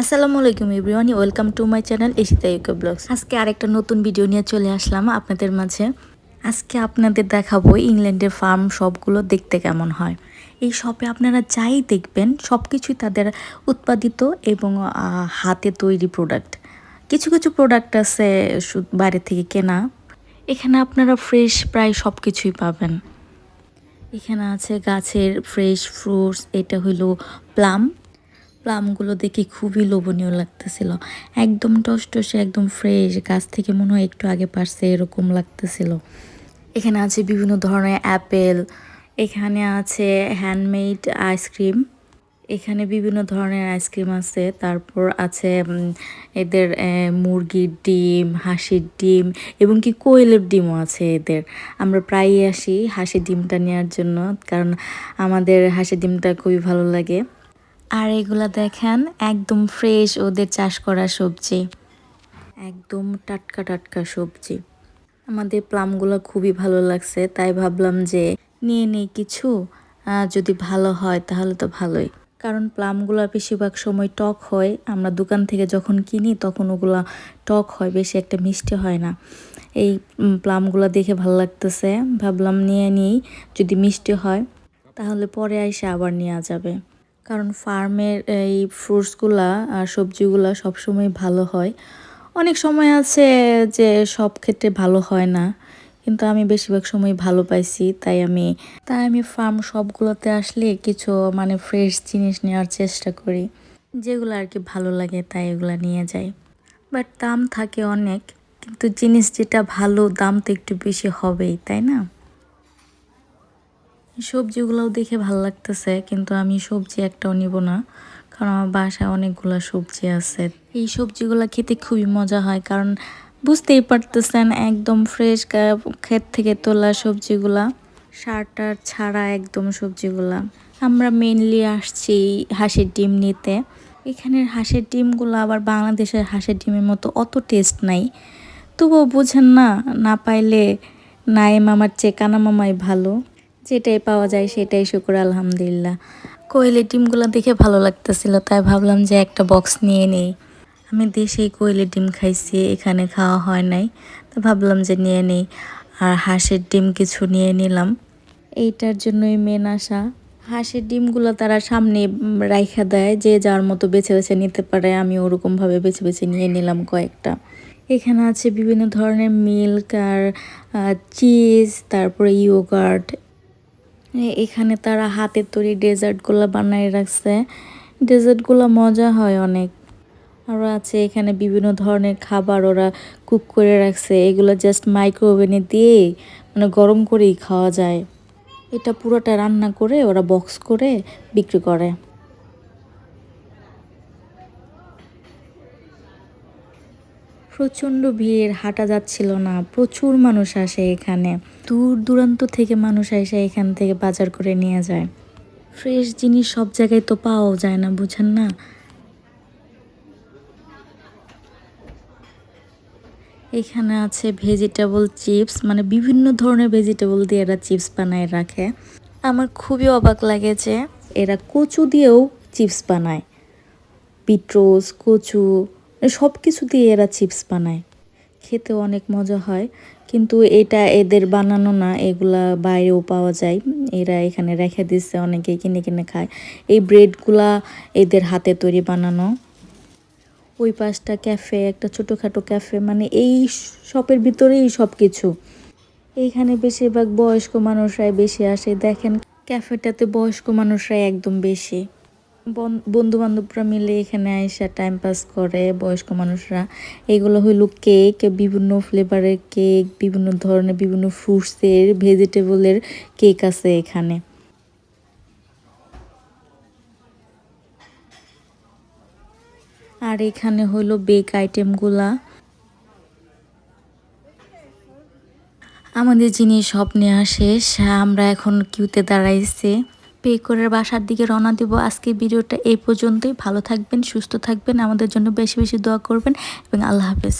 আসসালামু আলাইকুম everyone, welcome to my channel Eshita UK vlogs. আজকে আরেকটা নতুন ভিডিও নিয়ে চলে আসলাম আপনাদের মাঝে। আজকে আপনাদের দেখাবো ইংল্যান্ডের ফার্ম শপগুলো দেখতে কেমন হয়। এই শপে আপনারা যাই দেখবেন সব কিছুই তাদের উৎপাদিত এবং হাতে তৈরি প্রোডাক্ট। কিছু কিছু প্রোডাক্ট আছে বাইরে থেকে কেনা। এখানে আপনারা ফ্রেশ প্রায় সব কিছুই পাবেন। এখানে আছে গাছের ফ্রেশ ফ্রুটস। এটা হলো প্লাম। প্লামগুলো দেখে খুবই লোভনীয় লাগতেছিল, একদম টসটসে, একদম ফ্রেশ, গাছ থেকে মনে হয় একটু আগে পারছে এরকম লাগতেছিল। এখানে আছে বিভিন্ন ধরনের অ্যাপেল, এখানে আছে হ্যান্ডমেড আইসক্রিম, এখানে বিভিন্ন ধরনের আইসক্রিম আছে। তারপর আছে এদের মুরগির ডিম, হাঁসের ডিম এবং কি কোয়েলের ডিমও আছে এদের। আমরা প্রায়ই আসি হাঁসের ডিমটা নেওয়ার জন্য, কারণ আমাদের হাঁসের ডিমটা খুবই ভালো লাগে। আর এগুলা দেখেন একদম ফ্রেশ ওদের চাষ করা সবজি, একদম টাটকা টাটকা সবজি। আমাদের প্লামগুলো খুবই ভালো লাগছে, তাই ভাবলাম যে নিয়ে নেই কিছু, যদি ভালো হয় তাহলে তো ভালোই। কারণ প্লামগুলো বেশিরভাগ সময় টক হয়, আমরা দোকান থেকে যখন কিনি তখন ওগুলা টক হয়, বেশি একটা মিষ্টি হয় না। এই প্লামগুলো দেখে ভালো লাগতেছে, ভাবলাম নিয়ে নিই, যদি মিষ্টি হয় তাহলে পরে এসে আবার নেওয়া যাবে। কারণ ফার্মের এই ফ্রুটসগুলা আর সবজিগুলা সবসময় ভালো হয়। অনেক সময় আছে যে সব ক্ষেত্রে ভালো হয় না, কিন্তু আমি বেশিরভাগ সময় ভালো পাইছি। তাই আমি ফার্ম সবগুলোতে আসলে কিছু ফ্রেশ জিনিস নেওয়ার চেষ্টা করি, যেগুলো আর কি ভালো লাগে তাই এগুলো নিয়ে যাই। বাট দাম থাকে অনেক, কিন্তু জিনিস যেটা ভালো দাম তো একটু বেশি হবেই, তাই না? সবজিগুলোও দেখে ভালো লাগতেছে, কিন্তু আমি সবজি একটাও নিব না, কারণ আমার বাসায় অনেকগুলো সবজি আছে। এই সবজিগুলো খেতে খুবই মজা হয়, কারণ বুঝতেই পারতেছেন একদম ফ্রেশ ক্ষেত থেকে তোলা সবজিগুলা, সার টার ছাড়া একদম সবজিগুলা। আমরা মেনলি আসছি হাঁসের ডিম নিতে। এখানের হাঁসের ডিমগুলো আবার বাংলাদেশের হাঁসের ডিমের মতো অত টেস্ট নাই, তবুও বুঝেন না, না পাইলে নাই, মামার চেয়ে কানা মামাই ভালো। যেটাই পাওয়া যায় সেটাই শুকর আলহামদুলিল্লাহ। কোয়েলের ডিমগুলো দেখে ভালো লাগতেছিল, তাই ভাবলাম যে একটা বক্স নিয়ে নেই। আমি দেশেই কোয়েলের ডিম খাইছি, এখানে খাওয়া হয় নাই, তো ভাবলাম যে নিয়ে নেই। আর হাঁসের ডিম কিছু নিয়ে নিলাম, এইটার জন্যই মেন আসা। হাঁসের ডিমগুলো তারা সামনে রাইখা দেয়, যে যার মতো বেছে বেছে নিতে পারে। আমি ওরকমভাবে বেছে বেছে নিয়ে নিলাম কয়েকটা। এখানে আছে বিভিন্ন ধরনের মিল্ক আর চিজ, তারপরে ইয়োগার্ট। এখানে তারা হাতের তৈরি ডেজার্টগুলো বানায় রাখছে, ডেজার্টগুলো মজা হয় অনেক। আরও আছে এখানে বিভিন্ন ধরনের খাবার ওরা কুক করে রাখছে, এগুলো জাস্ট মাইক্রো ওভেনে দিয়ে গরম করেই খাওয়া যায়। এটা পুরোটা রান্না করে ওরা বক্স করে বিক্রি করে। প্রচণ্ড ভিড়, হাঁটা যাচ্ছিল না, প্রচুর মানুষ আসে এখানে, দূর দূরান্ত থেকে মানুষ এসে এখান থেকে বাজার করে নিয়ে যায়। ফ্রেশ জিনিস সব জায়গায় তো পাওয়াও যায় না, বুঝেন না। এখানে আছে ভেজিটেবল চিপস, বিভিন্ন ধরনের ভেজিটেবল দিয়ে এরা চিপস বানায় রাখে। আমার খুবই অবাক লাগে যে এরা কচু দিয়েও চিপস বানায়, বিটরোস, কচু, সব কিছু দিয়ে এরা চিপস বানায়। খেতে অনেক মজা হয়, কিন্তু এটা এদের বানানো না, এগুলা বাইরেও পাওয়া যায়। এরা এখানে রেখে দিচ্ছে, অনেকে কিনে কিনে খায়। এই ব্রেডগুলা এদের হাতে তৈরি বানানো। ওই পাশটা ক্যাফে, একটা ছোটোখাটো ক্যাফে, এই শপের ভিতরেই সব কিছু। এইখানে বেশিরভাগ বয়স্ক মানুষরাই বেশি আসে, দেখেন ক্যাফেটাতে বয়স্ক মানুষরাই একদম বেশি। বন্ধু বান্ধবরা মিলে এখানে আইসা টাইম পাস করে বয়স্ক মানুষরা। এগুলো হইলো কেক, বিভিন্ন ফ্লেভারের কেক, বিভিন্ন ধরনের বিভিন্ন ফ্রুটসের, ভেজিটেবলের কেক আছে এখানে। আর এখানে হলো বেক আইটেমগুলা। আমাদের জিনিস সব নেওয়া শেষ, আমরা এখন কিউতে দাঁড়াইছি, পে করে বাসার দিকে রওনা দিব। আজকের ভিডিওটা এই পর্যন্তই। ভালো থাকবেন, সুস্থ থাকবেন, আমাদের জন্য বেশি বেশি দোয়া করবেন এবং আল্লাহ হাফেজ।